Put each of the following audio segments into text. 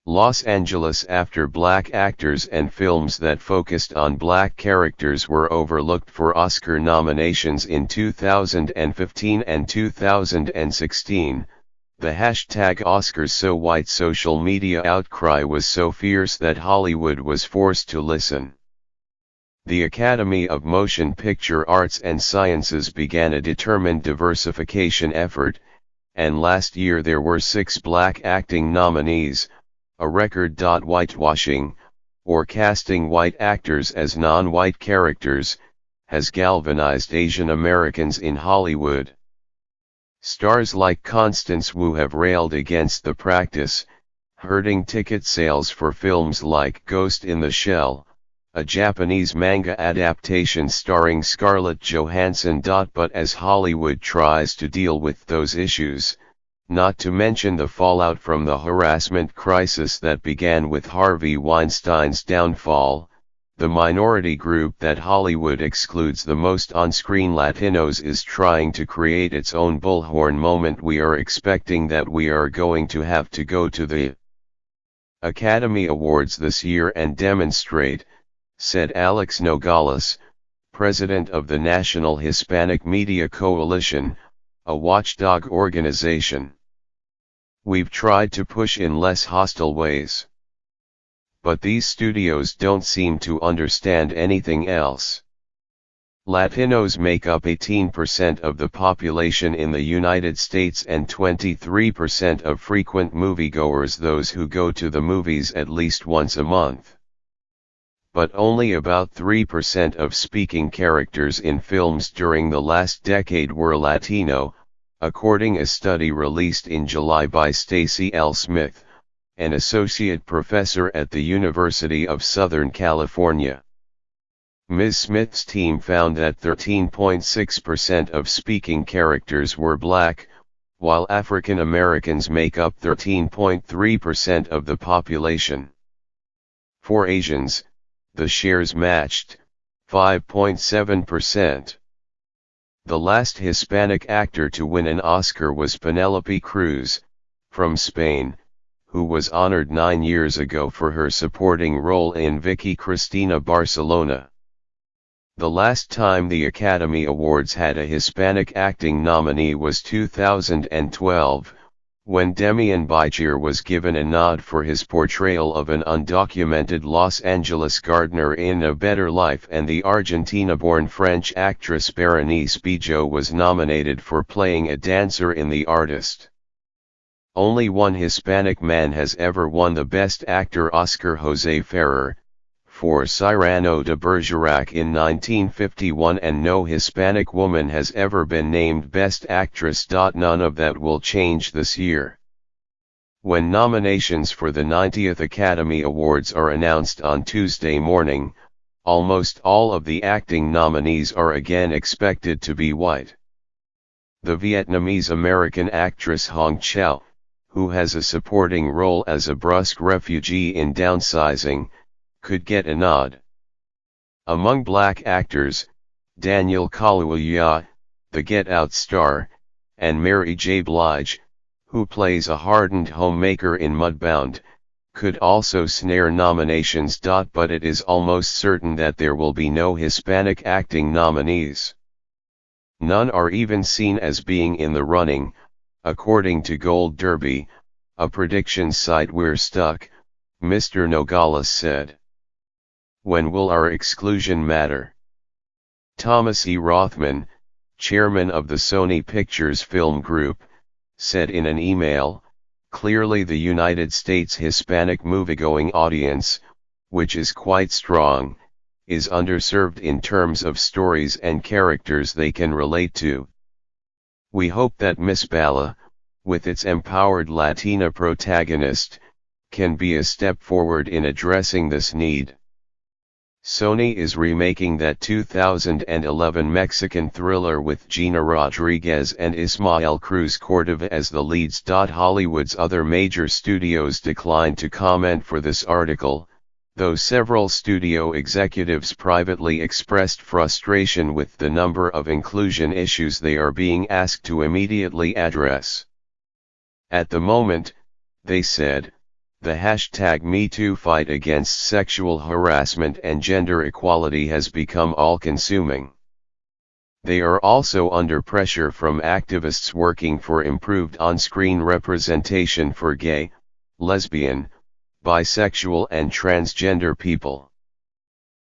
Los Angeles. After black actors and films that focused on black characters were overlooked for Oscar nominations in 2015 and 2016, the #OscarsSoWhite social media outcry was so fierce that Hollywood was forced to listen. The Academy of Motion Picture Arts and Sciences began a determined diversification effort, and last year there were 6 black acting nominees, a record. Whitewashing, or casting white actors as non-white characters, has galvanized Asian Americans in Hollywood. Stars like Constance Wu have railed against the practice, hurting ticket sales for films like Ghost in the Shell, a Japanese manga adaptation starring Scarlett Johansson. But as Hollywood tries to deal with those issues, not to mention the fallout from the harassment crisis that began with Harvey Weinstein's downfall, the minority group that Hollywood excludes the most on-screen, Latinos, is trying to create its own bullhorn moment. We are expecting that we are going to have to go to the Academy Awards this year and demonstrate, said Alex Nogales, president of the National Hispanic Media Coalition, a watchdog organization. We've tried to push in less hostile ways. But these studios don't seem to understand anything else. Latinos make up 18% of the population in the United States and 23% of frequent moviegoers, those who go to the movies at least once a month. But only about 3% of speaking characters in films during the last decade were Latino, according to a study released in July by Stacy L. Smith, an associate professor at the University of Southern California. Ms. Smith's team found that 13.6% of speaking characters were black, while African Americans make up 13.3% of the population. For Asians, the shares matched, 5.7%. The last Hispanic actor to win an Oscar was Penélope Cruz, from Spain, who was honored 9 years ago for her supporting role in Vicky Cristina Barcelona. The last time the Academy Awards had a Hispanic acting nominee was 2012, when Demian Bichir was given a nod for his portrayal of an undocumented Los Angeles gardener in A Better Life, and the Argentina-born French actress Berenice Bejo was nominated for playing a dancer in The Artist. Only one Hispanic man has ever won the Best Actor Oscar: José Ferrer, for Cyrano de Bergerac in 1951, and no Hispanic woman has ever been named Best Actress. None of that will change this year. When nominations for the 90th Academy Awards are announced on Tuesday morning, almost all of the acting nominees are again expected to be white. The Vietnamese-American actress Hong Chow, who has a supporting role as a brusque refugee in Downsizing, could get a nod. Among black actors, Daniel Kaluuya, the Get Out star, and Mary J. Blige, who plays a hardened homemaker in Mudbound, could also snare nominations. But it is almost certain that there will be no Hispanic acting nominees. None are even seen as being in the running, according to Gold Derby, a prediction site. We're stuck, Mr. Nogales said. When will our exclusion matter? Thomas E. Rothman, chairman of the Sony Pictures Film Group, said in an email, clearly the United States Hispanic moviegoing audience, which is quite strong, is underserved in terms of stories and characters they can relate to. We hope that Miss Bala, with its empowered Latina protagonist, can be a step forward in addressing this need. Sony is remaking that 2011 Mexican thriller with Gina Rodriguez and Ismael Cruz Cordova as the leads. Hollywood's other major studios declined to comment for this article, though several studio executives privately expressed frustration with the number of inclusion issues they are being asked to immediately address. At the moment, they said, The hashtag #MeToo fight against sexual harassment and gender equality has become all-consuming. They are also under pressure from activists working for improved on-screen representation for gay, lesbian, bisexual and transgender people.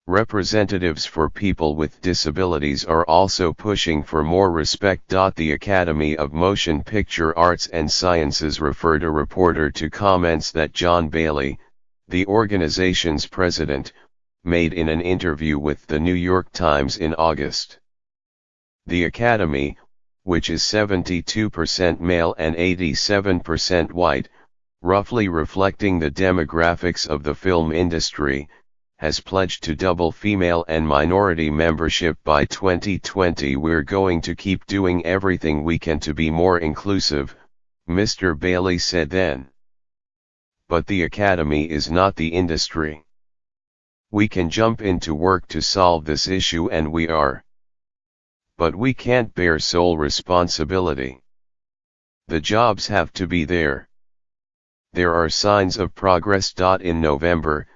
Representatives for people with disabilities are also pushing for more respect. The Academy of Motion Picture Arts and Sciences referred a reporter to comments that John Bailey, the organization's president, made in an interview with the New York Times in August. The Academy, which is 72% male and 87% white, roughly reflecting the demographics of the film industry, has pledged to double female and minority membership by 2020. "We're going to keep doing everything we can to be more inclusive," Mr. Bailey said then. But the Academy is not the industry. "We can jump into work to solve this issue and we are. But we can't bear sole responsibility. The jobs have to be there." There are signs of progress. In November,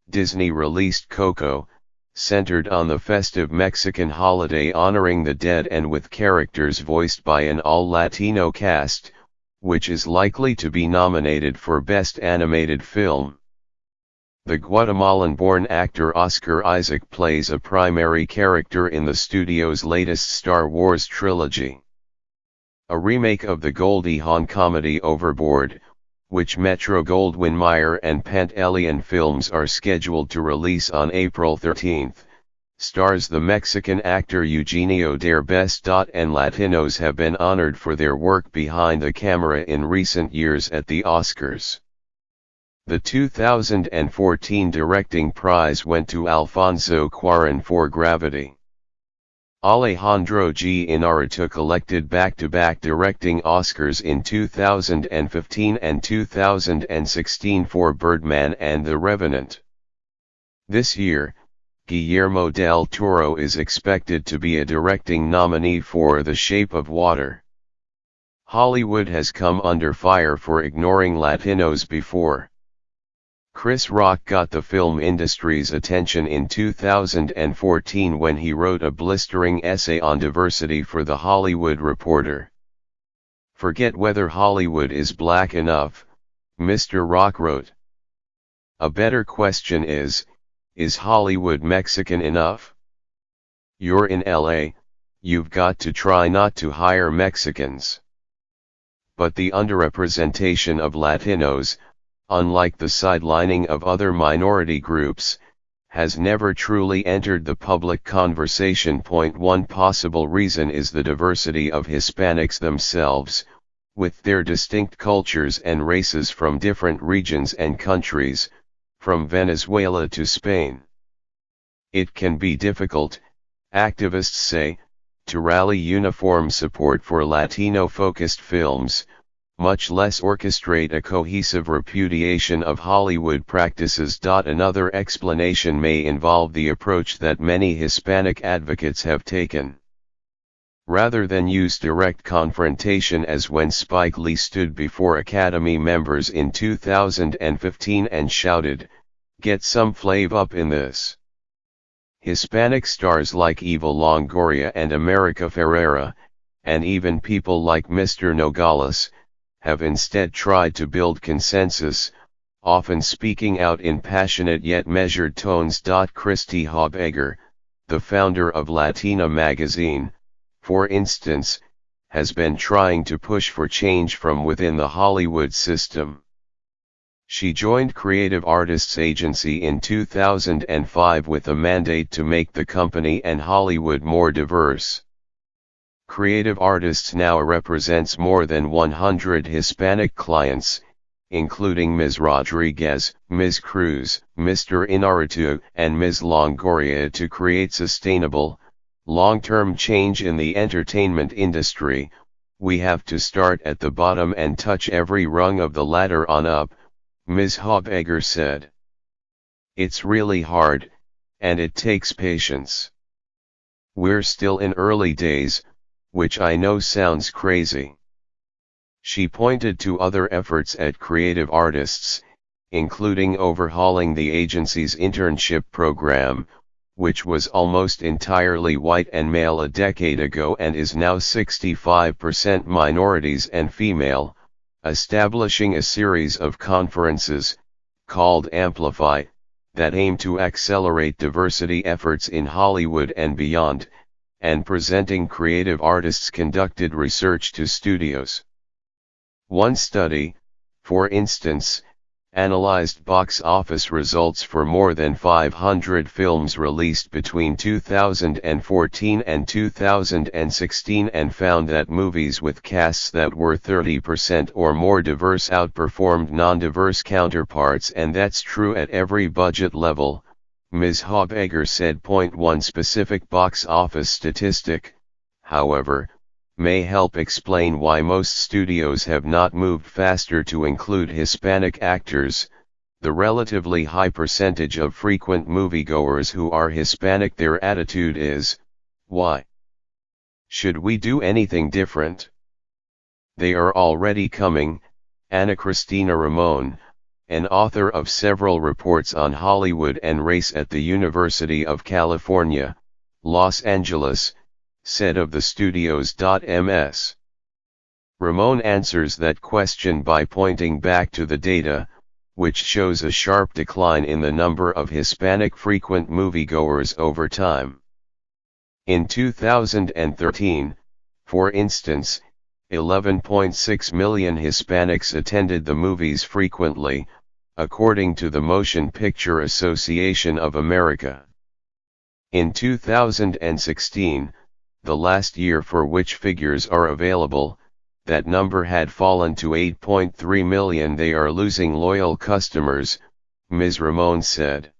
Disney released Coco, centered on the festive Mexican holiday honoring the dead and with characters voiced by an all-Latino cast, which is likely to be nominated for Best Animated Film. The Guatemalan-born actor Oscar Isaac plays a primary character in the studio's latest Star Wars trilogy. A remake of the Goldie Hawn comedy Overboard, which Metro-Goldwyn-Mayer and Pantelion Films are scheduled to release on April 13, stars the Mexican actor Eugenio Derbez. And Latinos have been honored for their work behind the camera in recent years at the Oscars. The 2014 directing prize went to Alfonso Cuarón for Gravity. Alejandro G. Inarritu collected back-to-back directing Oscars in 2015 and 2016 for Birdman and The Revenant. This year, Guillermo del Toro is expected to be a directing nominee for The Shape of Water. Hollywood has come under fire for ignoring Latinos before. Chris Rock got the film industry's attention in 2014 when he wrote a blistering essay on diversity for The Hollywood Reporter. "Forget whether Hollywood is black enough," Mr. Rock wrote. "A better question is Hollywood Mexican enough? You're in LA, you've got to try not to hire Mexicans." But the underrepresentation of Latinos, unlike the sidelining of other minority groups, has never truly entered the public conversation. One possible reason is the diversity of Hispanics themselves, with their distinct cultures and races from different regions and countries, from Venezuela to Spain. It can be difficult, activists say, to rally uniform support for Latino-focused films, much less orchestrate a cohesive repudiation of Hollywood practices. Another explanation may involve the approach that many Hispanic advocates have taken. Rather than use direct confrontation as when Spike Lee stood before Academy members in 2015 and shouted, "Get some flav up in this." Hispanic stars like Eva Longoria and America Ferrera, and even people like Mr. Nogales, have instead tried to build consensus, often speaking out in passionate yet measured tones. Christy Haubegger, the founder of Latina magazine, for instance, has been trying to push for change from within the Hollywood system. She joined Creative Artists Agency in 2005 with a mandate to make the company and Hollywood more diverse. Creative Artists now represents more than 100 Hispanic clients, including Ms. Rodriguez, Ms. Cruz, Mr. Inarritu, and Ms. Longoria, to create sustainable, long-term change in the entertainment industry. "We have to start at the bottom and touch every rung of the ladder on up," Ms. Haubegger said. "It's really hard, and it takes patience. We're still in early days, which I know sounds crazy." She pointed to other efforts at Creative Artists, including overhauling the agency's internship program, which was almost entirely white and male a decade ago and is now 65% minorities and female, establishing a series of conferences, called Amplify, that aim to accelerate diversity efforts in Hollywood and beyond, and presenting creative artists' conducted research to studios. One study, for instance, analyzed box office results for more than 500 films released between 2014 and 2016 and found that movies with casts that were 30% or more diverse outperformed non-diverse counterparts, and that's true at every budget level, Ms. Haubegger said. One specific box office statistic, however, may help explain why most studios have not moved faster to include Hispanic actors. The relatively high percentage of frequent moviegoers who are Hispanic. Their attitude is, why should we do anything different? They are already coming. Ana Cristina Ramon, an author of several reports on Hollywood and race at the University of California, Los Angeles, said of the studios.ms. Ramon answers that question by pointing back to the data, which shows a sharp decline in the number of Hispanic frequent moviegoers over time. In 2013, for instance, 11.6 million Hispanics attended the movies frequently, according to the Motion Picture Association of America. In 2016, the last year for which figures are available, that number had fallen to 8.3 million. They are losing loyal customers, Ms. Ramon said.